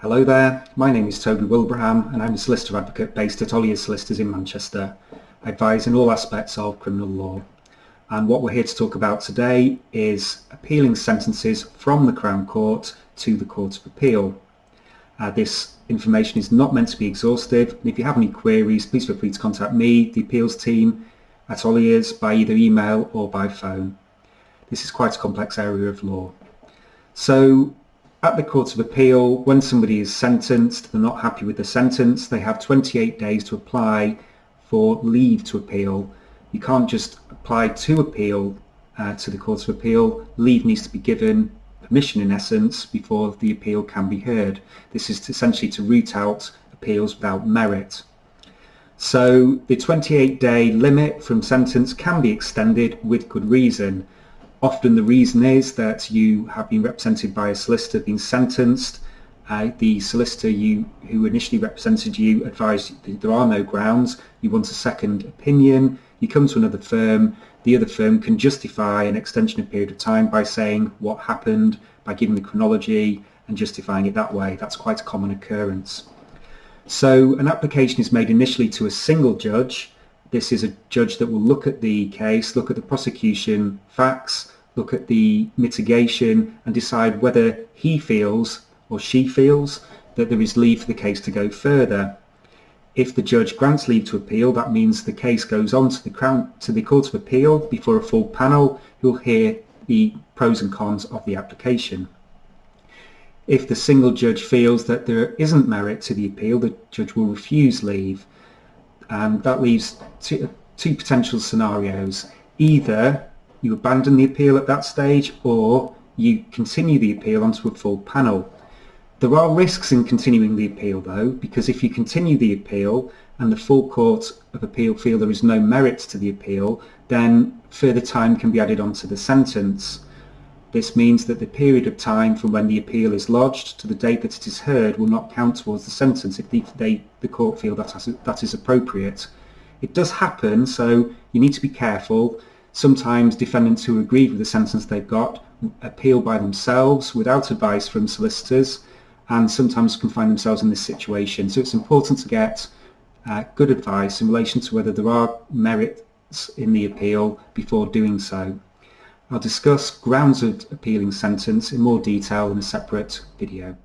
Hello there, my name is Toby Wilbraham and I'm a solicitor advocate based at Olliers Solicitors in Manchester. I advise in all aspects of criminal law. And what we're here to talk about today is appealing sentences from the Crown Court to the Court of Appeal. This information is not meant to be exhaustive, and if you have any queries, please feel free to contact me, the appeals team at Olliers, by either email or by phone. This is quite a complex area of law. So, at the Court of Appeal, when somebody is sentenced, they're not happy with the sentence, they have 28 days to apply for leave to appeal. You can't just apply to appeal to the Court of Appeal. Leave needs to be given, permission in essence, before the appeal can be heard. This is essentially to root out appeals without merit. So the 28-day limit from sentence can be extended with good reason. Often the reason is that you have been represented by a solicitor, been sentenced. The solicitor who initially represented you advised that there are no grounds. You want a second opinion. You come to another firm. The other firm can justify an extension of period of time by saying what happened, by giving the chronology and justifying it that way. That's quite a common occurrence. So an application is made initially to a single judge. This is a judge that will look at the case, look at the prosecution facts, look at the mitigation and decide whether he feels or she feels that there is leave for the case to go further. If the judge grants leave to appeal, that means the case goes on to the Court of Appeal before a full panel who will hear the pros and cons of the application. If the single judge feels that there isn't merit to the appeal, the judge will refuse leave. And that leaves two potential scenarios. Either you abandon the appeal at that stage or you continue the appeal onto a full panel. There are risks in continuing the appeal though, because if you continue the appeal and the full Court of Appeal feel there is no merit to the appeal, then further time can be added onto the sentence. This means that the period of time from when the appeal is lodged to the date that it is heard will not count towards the sentence if the court feel that is appropriate. It does happen, so you need to be careful. Sometimes defendants who agree with the sentence they've got appeal by themselves without advice from solicitors, and sometimes can find themselves in this situation. So it's important to get good advice in relation to whether there are merits in the appeal before doing so. I'll discuss grounds of appealing sentence in more detail in a separate video.